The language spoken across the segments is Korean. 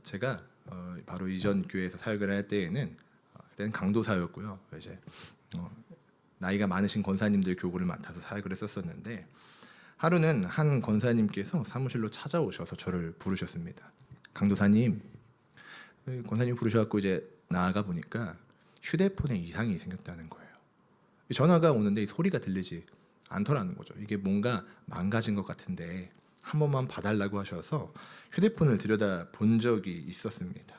제가 바로 이전 교회에서 사역을 할 때에는 그때는 강도사였고요. 이제 나이가 많으신 권사님들 교구를 맡아서 사역을 했었었는데 하루는 한 권사님께서 사무실로 찾아오셔서 저를 부르셨습니다. 강도사님, 권사님 부르셔갖고 이제 나아가 보니까 휴대폰에 이상이 생겼다는 거예요. 전화가 오는데 이 소리가 들리지 않더라는 거죠. 이게 뭔가 망가진 것 같은데 한 번만 봐달라고 하셔서 휴대폰을 들여다 본 적이 있었습니다.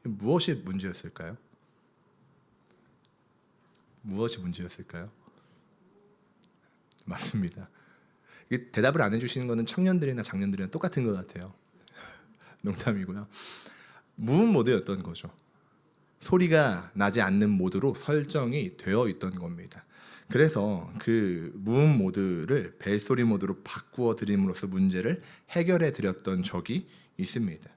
무엇이 문제였을까요? 무엇이 문제였을까요? 맞습니다. 이게 대답을 안 해주시는 거는 청년들이나 장년들이나 똑같은 것 같아요. 농담이고요. 무음 모드였던 거죠. 소리가 나지 않는 모드로 설정이 되어 있던 겁니다. 그래서 그 무음 모드를 벨소리 모드로 바꾸어 드림으로써 문제를 해결해 드렸던 적이 있습니다.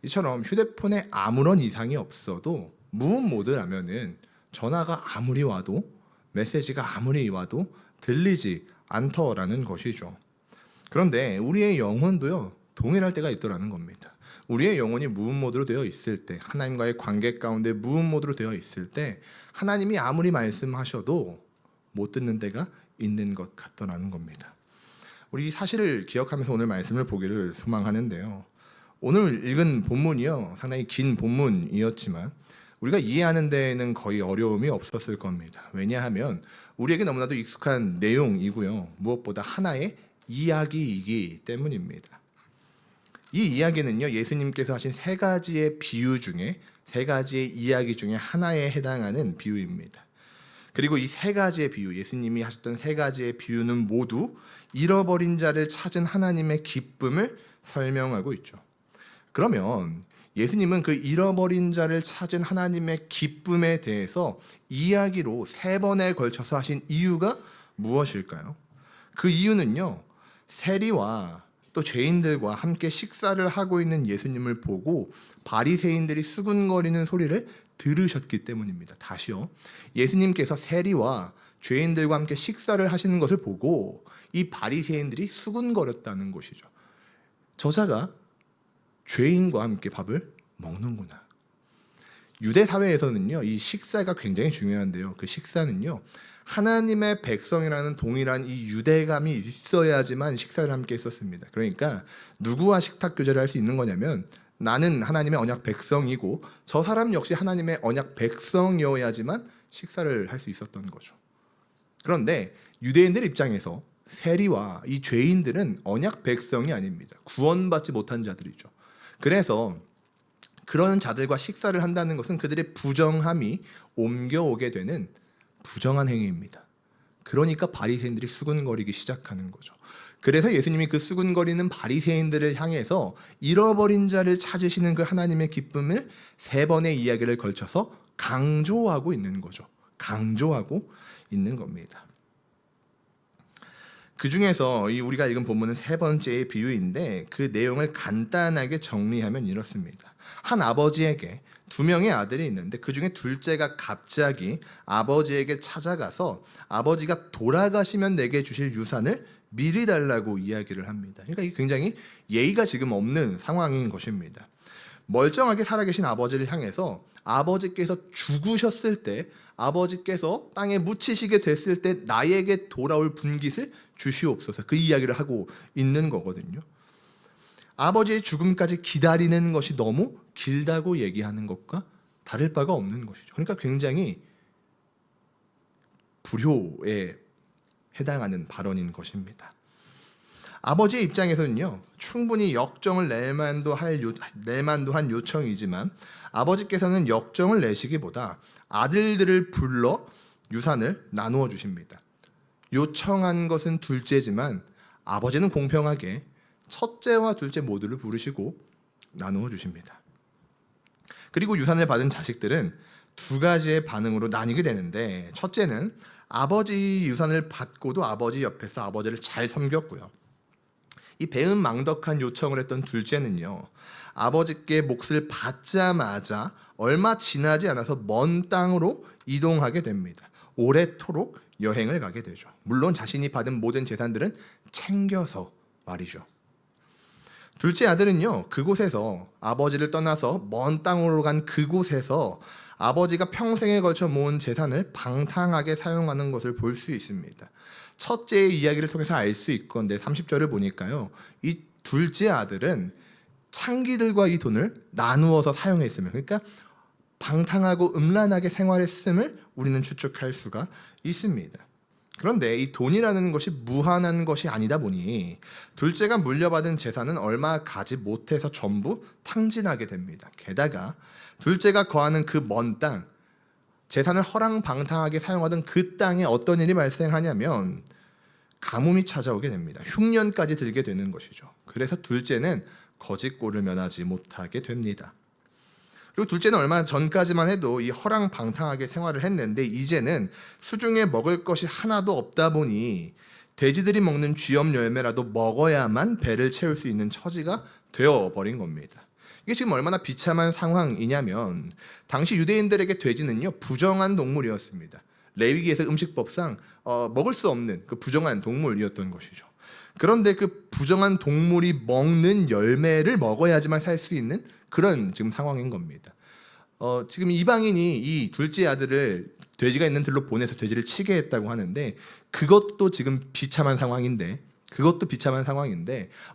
이처럼 휴대폰에 아무런 이상이 없어도 무음 모드라면은 전화가 아무리 와도 메시지가 아무리 와도 들리지 않더라는 것이죠. 그런데 우리의 영혼도요 동일할 때가 있더라는 겁니다. 우리의 영혼이 무음 모드로 되어 있을 때, 하나님과의 관계 가운데 무음 모드로 되어 있을 때 하나님이 아무리 말씀하셔도 못 듣는 때가 있는 것 같더라는 겁니다. 우리 이 사실을 기억하면서 오늘 말씀을 보기를 소망하는데요. 오늘 읽은 본문이요 상당히 긴 본문이었지만 우리가 이해하는 데에는 거의 어려움이 없었을 겁니다. 왜냐하면 우리에게 너무나도 익숙한 내용이고요. 무엇보다 하나의 이야기이기 때문입니다. 이 이야기는요 예수님께서 하신 세 가지의 비유 중에 세 가지의 이야기 중에 하나에 해당하는 비유입니다. 그리고 이 세 가지의 비유, 예수님이 하셨던 세 가지의 비유는 모두 잃어버린 자를 찾은 하나님의 기쁨을 설명하고 있죠. 그러면 예수님은 그 잃어버린 자를 찾은 하나님의 기쁨에 대해서 이야기로 세 번에 걸쳐서 하신 이유가 무엇일까요? 그 이유는요 세리와 또 죄인들과 함께 식사를 하고 있는 예수님을 보고 바리새인들이 수군거리는 소리를 들으셨기 때문입니다. 다시요. 예수님께서 세리와 죄인들과 함께 식사를 하시는 것을 보고 이 바리새인들이 수군거렸다는 것이죠. 저자가 죄인과 함께 밥을 먹는구나. 유대 사회에서는요, 이 식사가 굉장히 중요한데요. 그 식사는요, 하나님의 백성이라는 동일한 이 유대감이 있어야지만 식사를 함께 했었습니다. 그러니까 누구와 식탁 교제를 할 수 있는 거냐면 나는 하나님의 언약 백성이고 저 사람 역시 하나님의 언약 백성이어야지만 식사를 할 수 있었던 거죠. 그런데 유대인들 입장에서 세리와 이 죄인들은 언약 백성이 아닙니다. 구원받지 못한 자들이죠. 그래서 그런 자들과 식사를 한다는 것은 그들의 부정함이 옮겨오게 되는 부정한 행위입니다. 그러니까 바리새인들이 수군거리기 시작하는 거죠. 그래서 예수님이 그 수군거리는 바리새인들을 향해서 잃어버린 자를 찾으시는 그 하나님의 기쁨을 세 번의 이야기를 걸쳐서 강조하고 있는 거죠. 강조하고 있는 겁니다. 그 중에서 우리가 읽은 본문은 세 번째의 비유인데 그 내용을 간단하게 정리하면 이렇습니다. 한 아버지에게 두 명의 아들이 있는데 그 중에 둘째가 갑자기 아버지에게 찾아가서 아버지가 돌아가시면 내게 주실 유산을 미리 달라고 이야기를 합니다. 그러니까 이게 굉장히 예의가 지금 없는 상황인 것입니다. 멀쩡하게 살아계신 아버지를 향해서 아버지께서 죽으셨을 때 아버지께서 땅에 묻히시게 됐을 때 나에게 돌아올 분깃을 주시옵소서 그 이야기를 하고 있는 거거든요. 아버지의 죽음까지 기다리는 것이 너무 길다고 얘기하는 것과 다를 바가 없는 것이죠. 그러니까 굉장히 불효에 해당하는 발언인 것입니다. 아버지의 입장에서는요 충분히 역정을 낼 만도 한 요청이지만 아버지께서는 역정을 내시기보다 아들들을 불러 유산을 나누어 주십니다. 요청한 것은 둘째지만 아버지는 공평하게 첫째와 둘째 모두를 부르시고 나누어 주십니다. 그리고 유산을 받은 자식들은 두 가지의 반응으로 나뉘게 되는데 첫째는 아버지 유산을 받고도 아버지 옆에서 아버지를 잘 섬겼고요. 이 배은망덕한 요청을 했던 둘째는요. 아버지께 몫을 받자마자 얼마 지나지 않아서 먼 땅으로 이동하게 됩니다. 오래도록 여행을 가게 되죠. 물론 자신이 받은 모든 재산들은 챙겨서 말이죠. 둘째 아들은요, 그곳에서 아버지를 떠나서 먼 땅으로 간 그곳에서 아버지가 평생에 걸쳐 모은 재산을 방탕하게 사용하는 것을 볼 수 있습니다. 첫째의 이야기를 통해서 알 수 있건데 30절을 보니까요, 이 둘째 아들은 창기들과 이 돈을 나누어서 사용했으며, 그러니까 방탕하고 음란하게 생활했음을 우리는 추측할 수가 있습니다. 그런데 이 돈이라는 것이 무한한 것이 아니다 보니 둘째가 물려받은 재산은 얼마 가지 못해서 전부 탕진하게 됩니다. 게다가 둘째가 거하는 그 먼 땅, 재산을 허랑방탕하게 사용하던 그 땅에 어떤 일이 발생하냐면 가뭄이 찾아오게 됩니다. 흉년까지 들게 되는 것이죠. 그래서 둘째는 거짓골을 면하지 못하게 됩니다. 그리고 둘째는 얼마 전까지만 해도 이 허랑방탕하게 생활을 했는데 이제는 수중에 먹을 것이 하나도 없다 보니 돼지들이 먹는 쥐염 열매라도 먹어야만 배를 채울 수 있는 처지가 되어버린 겁니다. 이게 지금 얼마나 비참한 상황이냐면 당시 유대인들에게 돼지는요, 부정한 동물이었습니다. 레위기에서 음식법상 먹을 수 없는 그 부정한 동물이었던 것이죠. 그런데 그 부정한 동물이 먹는 열매를 먹어야지만 살 수 있는 그런 지금 상황인 겁니다. 지금 이방인이 이 둘째 아들을 돼지가 있는 들로 보내서 돼지를 치게 했다고 하는데 그것도 지금 비참한 상황인데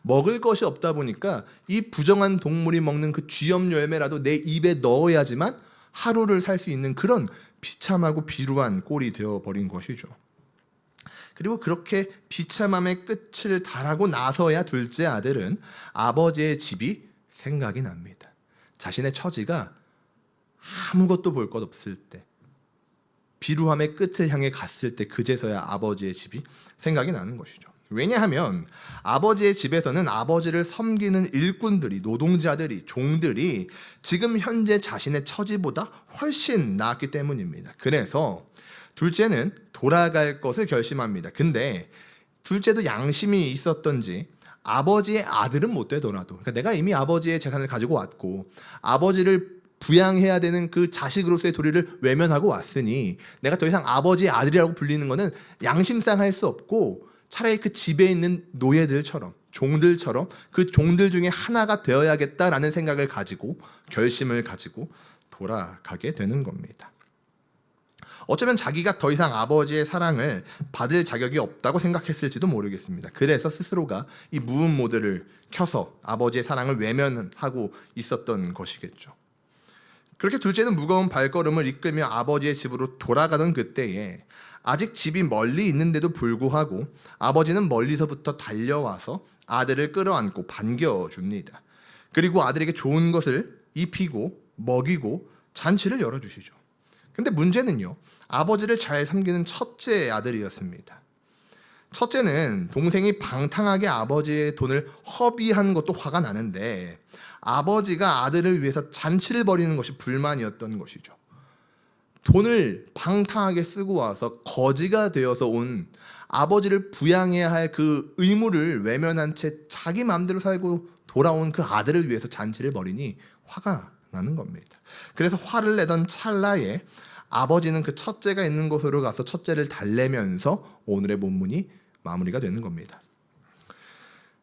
먹을 것이 없다 보니까 이 부정한 동물이 먹는 그 쥐염 열매라도 내 입에 넣어야지만 하루를 살 수 있는 그런 비참하고 비루한 꼴이 되어버린 것이죠. 그리고 그렇게 비참함의 끝을 달하고 나서야 둘째 아들은 아버지의 집이 생각이 납니다. 자신의 처지가 아무것도 볼 것 없을 때, 비루함의 끝을 향해 갔을 때 그제서야 아버지의 집이 생각이 나는 것이죠. 왜냐하면 아버지의 집에서는 아버지를 섬기는 일꾼들이, 노동자들이, 종들이 지금 현재 자신의 처지보다 훨씬 나았기 때문입니다. 그래서 둘째는 돌아갈 것을 결심합니다. 근데 둘째도 양심이 있었던지 아버지의 아들은 못 되더라도, 그러니까 내가 이미 아버지의 재산을 가지고 왔고 아버지를 부양해야 되는 그 자식으로서의 도리를 외면하고 왔으니 내가 더 이상 아버지의 아들이라고 불리는 것은 양심상 할 수 없고 차라리 그 집에 있는 노예들처럼, 종들처럼 그 종들 중에 하나가 되어야겠다라는 생각을 가지고, 결심을 가지고 돌아가게 되는 겁니다. 어쩌면 자기가 더 이상 아버지의 사랑을 받을 자격이 없다고 생각했을지도 모르겠습니다. 그래서 스스로가 이 무음 모드를 켜서 아버지의 사랑을 외면하고 있었던 것이겠죠. 그렇게 둘째는 무거운 발걸음을 이끌며 아버지의 집으로 돌아가던 그때에 아직 집이 멀리 있는데도 불구하고 아버지는 멀리서부터 달려와서 아들을 끌어안고 반겨줍니다. 그리고 아들에게 좋은 것을 입히고 먹이고 잔치를 열어주시죠. 근데 문제는요, 아버지를 잘 섬기는 첫째 아들이었습니다. 첫째는 동생이 방탕하게 아버지의 돈을 허비한 것도 화가 나는데 아버지가 아들을 위해서 잔치를 벌이는 것이 불만이었던 것이죠. 돈을 방탕하게 쓰고 와서 거지가 되어서 온 아버지를 부양해야 할 그 의무를 외면한 채 자기 마음대로 살고 돌아온 그 아들을 위해서 잔치를 벌이니 화가 나는 겁니다. 그래서 화를 내던 찰나에 아버지는 그 첫째가 있는 곳으로 가서 첫째를 달래면서 오늘의 본문이 마무리가 되는 겁니다.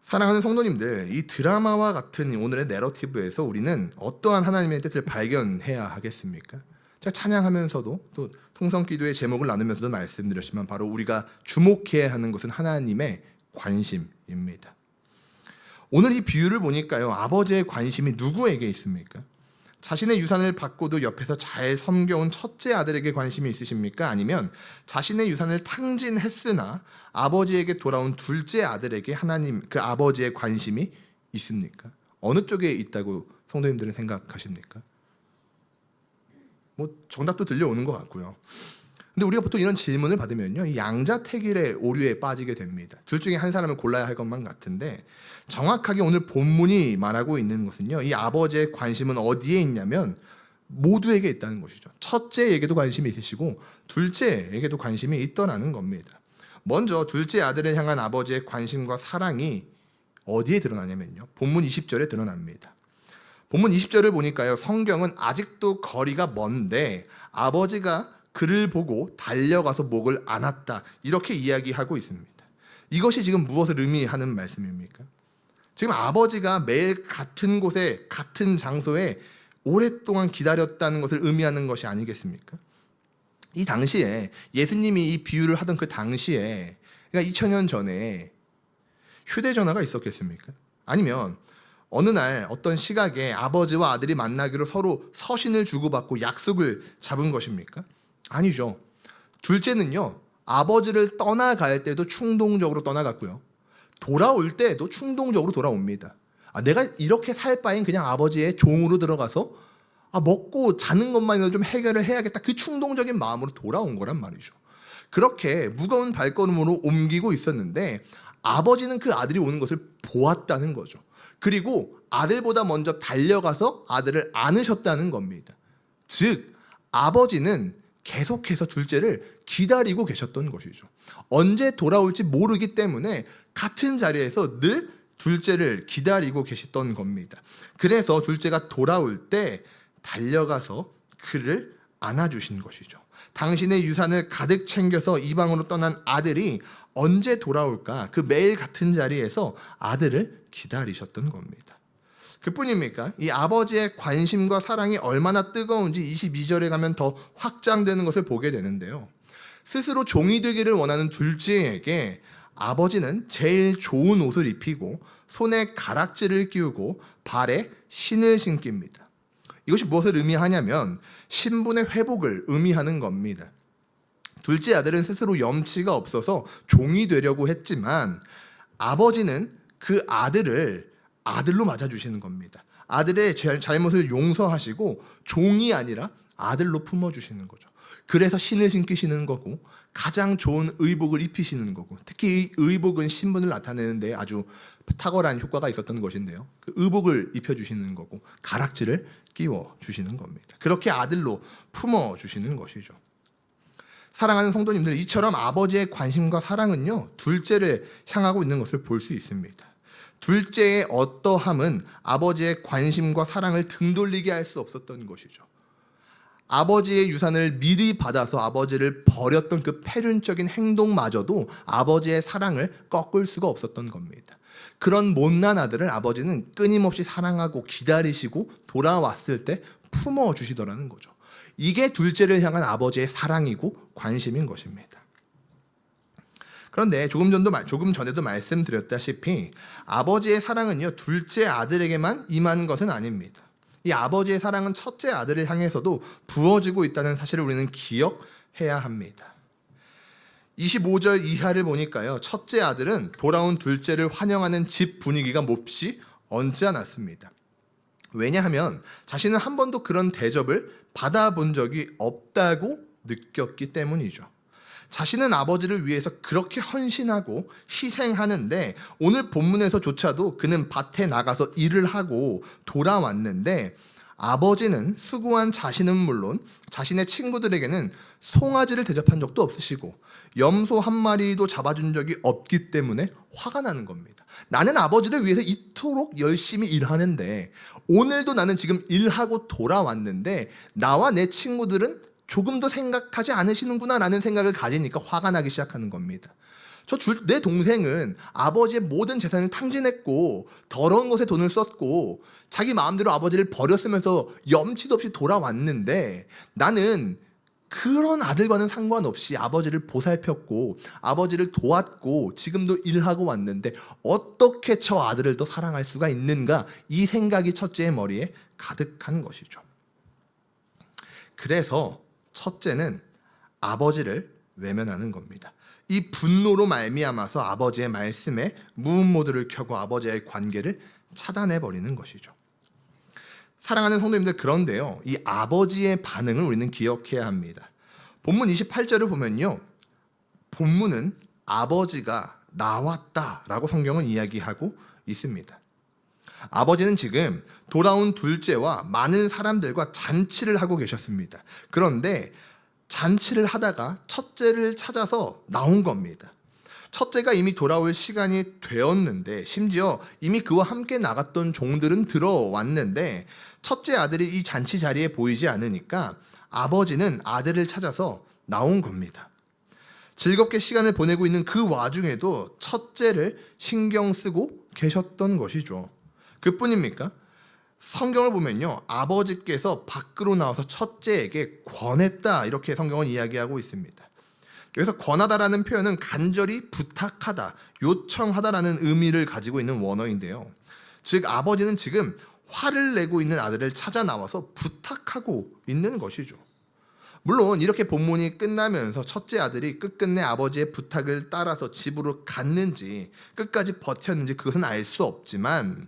사랑하는 성도님들, 이 드라마와 같은 오늘의 내러티브에서 우리는 어떠한 하나님의 뜻을 발견해야 하겠습니까? 제가 찬양하면서도 또 통성기도의 제목을 나누면서도 말씀드렸지만 바로 우리가 주목해야 하는 것은 하나님의 관심입니다. 오늘 이 비유를 보니까요, 아버지의 관심이 누구에게 있습니까? 자신의 유산을 받고도 옆에서 잘 섬겨온 첫째 아들에게 관심이 있으십니까? 아니면 자신의 유산을 탕진했으나 아버지에게 돌아온 둘째 아들에게 하나님 그 아버지의 관심이 있습니까? 어느 쪽에 있다고 성도님들은 생각하십니까? 뭐 정답도 들려오는 것 같고요. 근데 우리가 보통 이런 질문을 받으면요, 이 양자택일의 오류에 빠지게 됩니다. 둘 중에 한 사람을 골라야 할 것만 같은데 정확하게 오늘 본문이 말하고 있는 것은요, 이 아버지의 관심은 어디에 있냐면 모두에게 있다는 것이죠. 첫째에게도 관심이 있으시고 둘째에게도 관심이 있더라는 겁니다. 먼저 둘째 아들을 향한 아버지의 관심과 사랑이 어디에 드러나냐면요, 본문 20절에 드러납니다. 본문 20절을 보니까요, 성경은 아직도 거리가 먼데 아버지가 그를 보고 달려가서 목을 안았다, 이렇게 이야기하고 있습니다. 이것이 지금 무엇을 의미하는 말씀입니까? 지금 아버지가 매일 같은 곳에 같은 장소에 오랫동안 기다렸다는 것을 의미하는 것이 아니겠습니까? 이 당시에 예수님이 이 비유를 하던 그 당시에, 그러니까 2000년 전에 휴대전화가 있었겠습니까? 아니면 어느 날 어떤 시각에 아버지와 아들이 만나기로 서로 서신을 주고받고 약속을 잡은 것입니까? 아니죠. 둘째는요, 아버지를 떠나갈 때도 충동적으로 떠나갔고요, 돌아올 때도 충동적으로 돌아옵니다. 내가 이렇게 살 바엔 그냥 아버지의 종으로 들어가서 먹고 자는 것만이라도 좀 해결을 해야겠다, 그 충동적인 마음으로 돌아온 거란 말이죠. 그렇게 무거운 발걸음으로 옮기고 있었는데 아버지는 그 아들이 오는 것을 보았다는 거죠. 그리고 아들보다 먼저 달려가서 아들을 안으셨다는 겁니다. 즉 아버지는 계속해서 둘째를 기다리고 계셨던 것이죠. 언제 돌아올지 모르기 때문에 같은 자리에서 늘 둘째를 기다리고 계셨던 겁니다. 그래서 둘째가 돌아올 때 달려가서 그를 안아주신 것이죠. 당신의 유산을 가득 챙겨서 이방으로 떠난 아들이 언제 돌아올까, 그 매일 같은 자리에서 아들을 기다리셨던 겁니다. 그뿐입니까? 이 아버지의 관심과 사랑이 얼마나 뜨거운지 22절에 가면 더 확장되는 것을 보게 되는데요. 스스로 종이 되기를 원하는 둘째에게 아버지는 제일 좋은 옷을 입히고 손에 가락지를 끼우고 발에 신을 신깁니다. 이것이 무엇을 의미하냐면 신분의 회복을 의미하는 겁니다. 둘째 아들은 스스로 염치가 없어서 종이 되려고 했지만 아버지는 그 아들을 아들로 맞아주시는 겁니다. 아들의 잘못을 용서하시고 종이 아니라 아들로 품어주시는 거죠. 그래서 신을 신기시는 거고 가장 좋은 의복을 입히시는 거고, 특히 이 의복은 신분을 나타내는 데 아주 탁월한 효과가 있었던 것인데요, 그 의복을 입혀주시는 거고 가락지를 끼워주시는 겁니다. 그렇게 아들로 품어주시는 것이죠. 사랑하는 성도님들, 이처럼 아버지의 관심과 사랑은요, 둘째를 향하고 있는 것을 볼 수 있습니다. 둘째의 어떠함은 아버지의 관심과 사랑을 등돌리게 할 수 없었던 것이죠. 아버지의 유산을 미리 받아서 아버지를 버렸던 그 패륜적인 행동마저도 아버지의 사랑을 꺾을 수가 없었던 겁니다. 그런 못난 아들을 아버지는 끊임없이 사랑하고 기다리시고 돌아왔을 때 품어주시더라는 거죠. 이게 둘째를 향한 아버지의 사랑이고 관심인 것입니다. 그런데 조금 전에도 말씀드렸다시피 아버지의 사랑은요, 둘째 아들에게만 임하는 것은 아닙니다. 이 아버지의 사랑은 첫째 아들을 향해서도 부어지고 있다는 사실을 우리는 기억해야 합니다. 25절 이하를 보니까요, 첫째 아들은 돌아온 둘째를 환영하는 집 분위기가 몹시 언짢았습니다. 왜냐하면 자신은 한 번도 그런 대접을 받아본 적이 없다고 느꼈기 때문이죠. 자신은 아버지를 위해서 그렇게 헌신하고 희생하는데 오늘 본문에서조차도 그는 밭에 나가서 일을 하고 돌아왔는데 아버지는 수고한 자신은 물론 자신의 친구들에게는 송아지를 대접한 적도 없으시고 염소 한 마리도 잡아준 적이 없기 때문에 화가 나는 겁니다. 나는 아버지를 위해서 이토록 열심히 일하는데 오늘도 나는 지금 일하고 돌아왔는데 나와 내 친구들은 조금도 생각하지 않으시는구나 라는 생각을 가지니까 화가 나기 시작하는 겁니다. 내 동생은 아버지의 모든 재산을 탕진했고 더러운 것에 돈을 썼고 자기 마음대로 아버지를 버렸으면서 염치도 없이 돌아왔는데 나는 그런 아들과는 상관없이 아버지를 보살폈고 아버지를 도왔고 지금도 일하고 왔는데 어떻게 저 아들을 더 사랑할 수가 있는가, 이 생각이 첫째의 머리에 가득한 것이죠. 그래서 첫째는 아버지를 외면하는 겁니다. 이 분노로 말미암아서 아버지의 말씀에 무음모드를 켜고 아버지의 관계를 차단해버리는 것이죠. 사랑하는 성도님들, 그런데요, 이 아버지의 반응을 우리는 기억해야 합니다. 본문 28절을 보면요, 본문은 아버지가 나왔다라고 성경은 이야기하고 있습니다. 아버지는 지금 돌아온 둘째와 많은 사람들과 잔치를 하고 계셨습니다. 그런데 잔치를 하다가 첫째를 찾아서 나온 겁니다. 첫째가 이미 돌아올 시간이 되었는데 심지어 이미 그와 함께 나갔던 종들은 들어왔는데 첫째 아들이 이 잔치 자리에 보이지 않으니까 아버지는 아들을 찾아서 나온 겁니다. 즐겁게 시간을 보내고 있는 그 와중에도 첫째를 신경 쓰고 계셨던 것이죠. 그뿐입니까? 성경을 보면요, 아버지께서 밖으로 나와서 첫째에게 권했다, 이렇게 성경은 이야기하고 있습니다. 여기서 권하다라는 표현은 간절히 부탁하다, 요청하다라는 의미를 가지고 있는 원어인데요. 즉 아버지는 지금 화를 내고 있는 아들을 찾아 나와서 부탁하고 있는 것이죠. 물론 이렇게 본문이 끝나면서 첫째 아들이 끝끝내 아버지의 부탁을 따라서 집으로 갔는지 끝까지 버텼는지 그것은 알 수 없지만,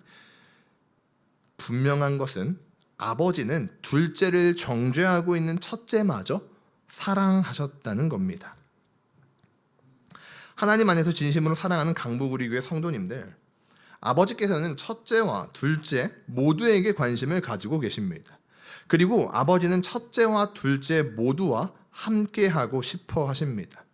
분명한 것은 아버지는 둘째를 정죄하고 있는 첫째마저 사랑하셨다는 겁니다. 하나님 안에서 진심으로 사랑하는 강북우리교회 성도님들, 아버지께서는 첫째와 둘째 모두에게 관심을 가지고 계십니다. 그리고 아버지는 첫째와 둘째 모두와 함께하고 싶어 하십니다.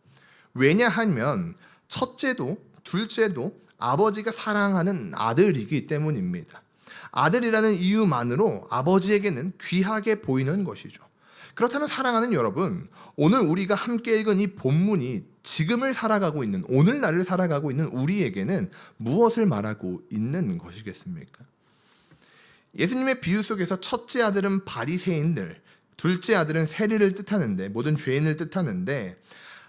왜냐하면 첫째도 둘째도 아버지가 사랑하는 아들이기 때문입니다. 아들이라는 이유만으로 아버지에게는 귀하게 보이는 것이죠. 그렇다면 사랑하는 여러분, 오늘 우리가 함께 읽은 이 본문이 지금을 살아가고 있는, 오늘날을 살아가고 있는 우리에게는 무엇을 말하고 있는 것이겠습니까? 예수님의 비유 속에서 첫째 아들은 바리새인들, 둘째 아들은 세리를 뜻하는데, 모든 죄인을 뜻하는데,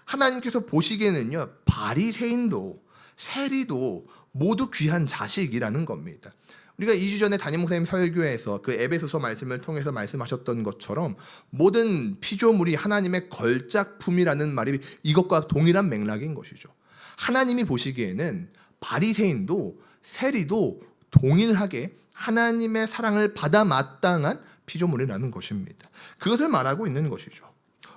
하나님께서 보시기에는요, 바리새인도 세리도 모두 귀한 자식이라는 겁니다. 우리가 2주 전에 담임 목사님 설교에서 그 에베소서 말씀을 통해서 말씀하셨던 것처럼 모든 피조물이 하나님의 걸작품이라는 말이 이것과 동일한 맥락인 것이죠. 하나님이 보시기에는 바리새인도 세리도 동일하게 하나님의 사랑을 받아 마땅한 피조물이라는 것입니다. 그것을 말하고 있는 것이죠.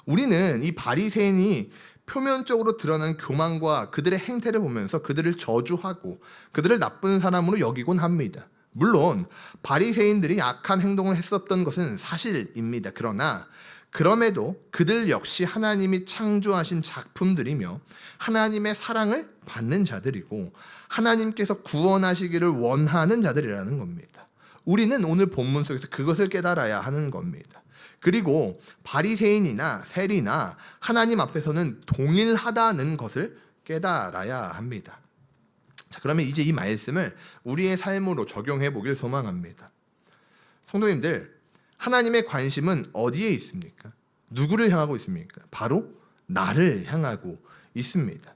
우리는 이 바리새인이 표면적으로 드러난 교만과 그들의 행태를 보면서 그들을 저주하고 그들을 나쁜 사람으로 여기곤 합니다. 물론 바리새인들이 악한 행동을 했었던 것은 사실입니다. 그러나 그럼에도 그들 역시 하나님이 창조하신 작품들이며 하나님의 사랑을 받는 자들이고 하나님께서 구원하시기를 원하는 자들이라는 겁니다. 우리는 오늘 본문 속에서 그것을 깨달아야 하는 겁니다. 그리고 바리새인이나 세리나 하나님 앞에서는 동일하다는 것을 깨달아야 합니다. 자, 그러면 이제 이 말씀을 우리의 삶으로 적용해 보길 소망합니다. 성도님들, 하나님의 관심은 어디에 있습니까? 누구를 향하고 있습니까? 바로 나를 향하고 있습니다.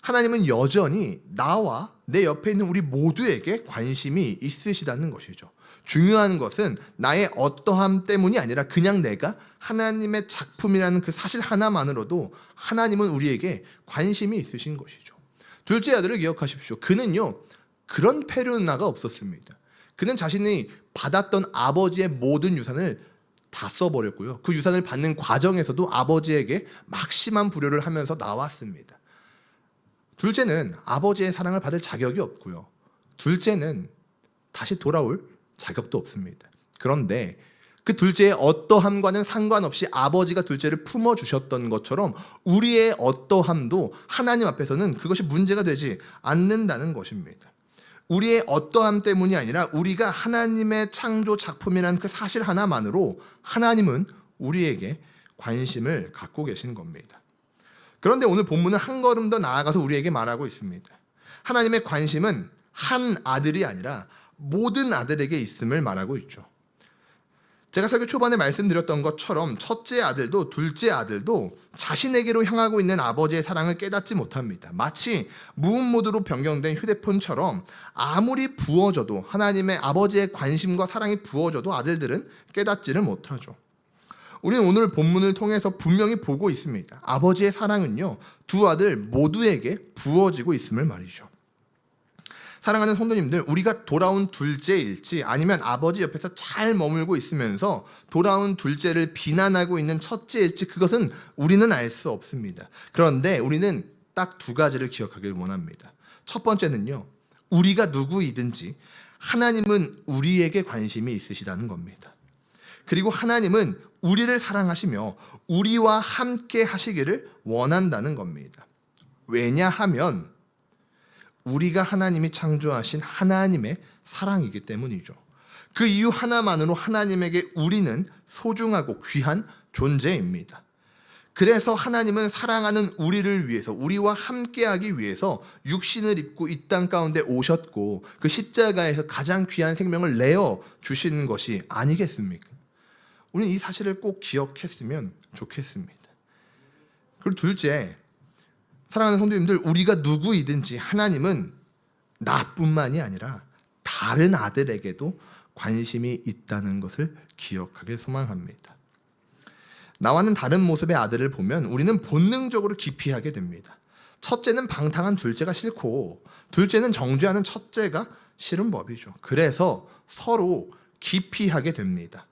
하나님은 여전히 나와 내 옆에 있는 우리 모두에게 관심이 있으시다는 것이죠. 중요한 것은 나의 어떠함 때문이 아니라 그냥 내가 하나님의 작품이라는 그 사실 하나만으로도 하나님은 우리에게 관심이 있으신 것이죠. 둘째 아들을 기억하십시오. 그는요, 그런 페르나가 없었습니다. 그는 자신이 받았던 아버지의 모든 유산을 다 써버렸고요. 그 유산을 받는 과정에서도 아버지에게 막심한 불효를 하면서 나왔습니다. 둘째는 아버지의 사랑을 받을 자격이 없고요. 둘째는 다시 돌아올 자격도 없습니다. 그런데 그 둘째의 어떠함과는 상관없이 아버지가 둘째를 품어주셨던 것처럼 우리의 어떠함도 하나님 앞에서는 그것이 문제가 되지 않는다는 것입니다. 우리의 어떠함 때문이 아니라 우리가 하나님의 창조 작품이라는 그 사실 하나만으로 하나님은 우리에게 관심을 갖고 계신 겁니다. 그런데 오늘 본문은 한 걸음 더 나아가서 우리에게 말하고 있습니다. 하나님의 관심은 한 아들이 아니라 모든 아들에게 있음을 말하고 있죠. 제가 설교 초반에 말씀드렸던 것처럼 첫째 아들도 둘째 아들도 자신에게로 향하고 있는 아버지의 사랑을 깨닫지 못합니다. 마치 무음 모드로 변경된 휴대폰처럼 아무리 부어져도 하나님의 아버지의 관심과 사랑이 부어져도 아들들은 깨닫지를 못하죠. 우리는 오늘 본문을 통해서 분명히 보고 있습니다. 아버지의 사랑은요, 두 아들 모두에게 부어지고 있음을 말이죠. 사랑하는 성도님들, 우리가 돌아온 둘째일지 아니면 아버지 옆에서 잘 머물고 있으면서 돌아온 둘째를 비난하고 있는 첫째일지 그것은 우리는 알 수 없습니다. 그런데 우리는 딱 두 가지를 기억하길 원합니다. 첫 번째는요, 우리가 누구이든지 하나님은 우리에게 관심이 있으시다는 겁니다. 그리고 하나님은 우리를 사랑하시며 우리와 함께 하시기를 원한다는 겁니다. 왜냐하면 우리가 하나님이 창조하신 하나님의 사랑이기 때문이죠. 그 이유 하나만으로 하나님에게 우리는 소중하고 귀한 존재입니다. 그래서 하나님은 사랑하는 우리를 위해서, 우리와 함께하기 위해서 육신을 입고 이 땅 가운데 오셨고 그 십자가에서 가장 귀한 생명을 내어 주시는 것이 아니겠습니까? 우리는 이 사실을 꼭 기억했으면 좋겠습니다. 그리고 둘째, 사랑하는 성도님들, 우리가 누구이든지 하나님은 나뿐만이 아니라 다른 아들에게도 관심이 있다는 것을 기억하길 소망합니다. 나와는 다른 모습의 아들을 보면 우리는 본능적으로 기피하게 됩니다. 첫째는 방탕한 둘째가 싫고 둘째는 정죄하는 첫째가 싫은 법이죠. 그래서 서로 기피하게 됩니다.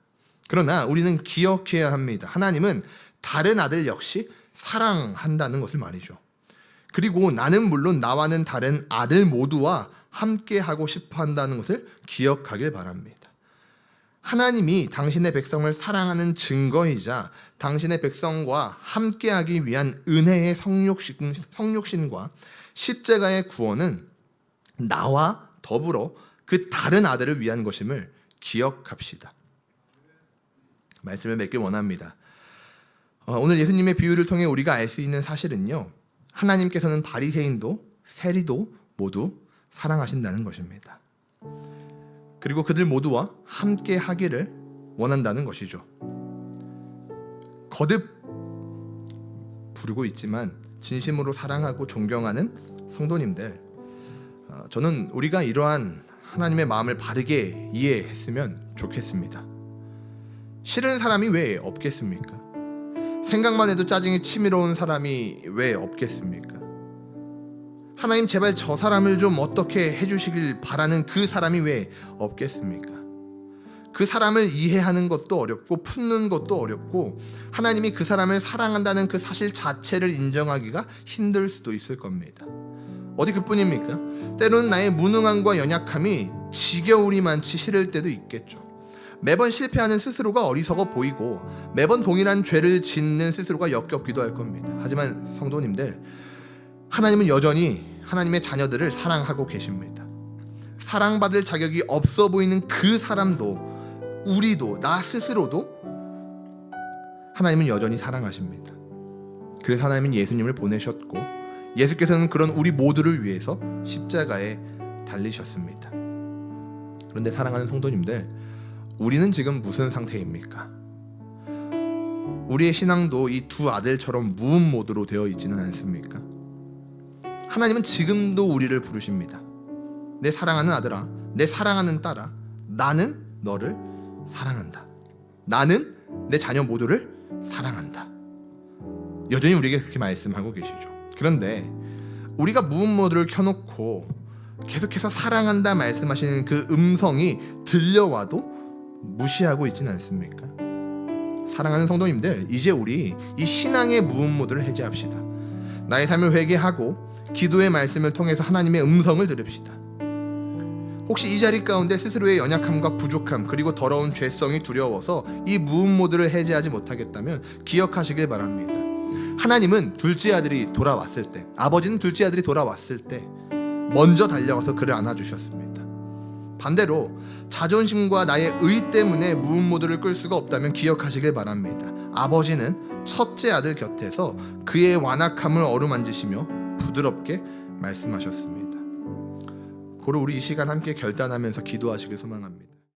그러나 우리는 기억해야 합니다. 하나님은 다른 아들 역시 사랑한다는 것을 말이죠. 그리고 나는 물론 나와는 다른 아들 모두와 함께하고 싶어 한다는 것을 기억하길 바랍니다. 하나님이 당신의 백성을 사랑하는 증거이자 당신의 백성과 함께하기 위한 은혜의 성육신과 십자가의 구원은 나와 더불어 그 다른 아들을 위한 것임을 기억합시다. 말씀을 맺길 원합니다. 오늘 예수님의 비유를 통해 우리가 알 수 있는 사실은요, 하나님께서는 바리새인도 세리도 모두 사랑하신다는 것입니다. 그리고 그들 모두와 함께 하기를 원한다는 것이죠. 거듭 부르고 있지만 진심으로 사랑하고 존경하는 성도님들, 저는 우리가 이러한 하나님의 마음을 바르게 이해했으면 좋겠습니다. 싫은 사람이 왜 없겠습니까? 생각만 해도 짜증이 치밀어온 사람이 왜 없겠습니까? 하나님 제발 저 사람을 좀 어떻게 해주시길 바라는 그 사람이 왜 없겠습니까? 그 사람을 이해하는 것도 어렵고 품는 것도 어렵고 하나님이 그 사람을 사랑한다는 그 사실 자체를 인정하기가 힘들 수도 있을 겁니다. 어디 그뿐입니까? 때로는 나의 무능함과 연약함이 지겨우리만치 싫을 때도 있겠죠. 매번 실패하는 스스로가 어리석어 보이고 매번 동일한 죄를 짓는 스스로가 역겹기도 할 겁니다. 하지만 성도님들, 하나님은 여전히 하나님의 자녀들을 사랑하고 계십니다. 사랑받을 자격이 없어 보이는 그 사람도, 우리도, 나 스스로도 하나님은 여전히 사랑하십니다. 그래서 하나님은 예수님을 보내셨고 예수께서는 그런 우리 모두를 위해서 십자가에 달리셨습니다. 그런데 사랑하는 성도님들, 우리는 지금 무슨 상태입니까? 우리의 신앙도 이 두 아들처럼 무음 모드로 되어 있지는 않습니까? 하나님은 지금도 우리를 부르십니다. 내 사랑하는 아들아, 내 사랑하는 딸아, 나는 너를 사랑한다. 나는 내 자녀 모두를 사랑한다. 여전히 우리에게 그렇게 말씀하고 계시죠. 그런데 우리가 무음 모드를 켜놓고 계속해서 사랑한다 말씀하시는 그 음성이 들려와도 무시하고 있지는 않습니까? 사랑하는 성도님들, 이제 우리 이 신앙의 무음 모드를 해제합시다. 나의 삶을 회개하고 기도의 말씀을 통해서 하나님의 음성을 들읍시다. 혹시 이 자리 가운데 스스로의 연약함과 부족함 그리고 더러운 죄성이 두려워서 이 무음 모드를 해제하지 못하겠다면 기억하시길 바랍니다. 하나님은 둘째 아들이 돌아왔을 때, 아버지는 둘째 아들이 돌아왔을 때 먼저 달려가서 그를 안아주셨습니다. 반대로 자존심과 나의 의 때문에 무음 모드를 끌 수가 없다면 기억하시길 바랍니다. 아버지는 첫째 아들 곁에서 그의 완악함을 어루만지시며 부드럽게 말씀하셨습니다. 고로 우리 이 시간 함께 결단하면서 기도하시길 소망합니다.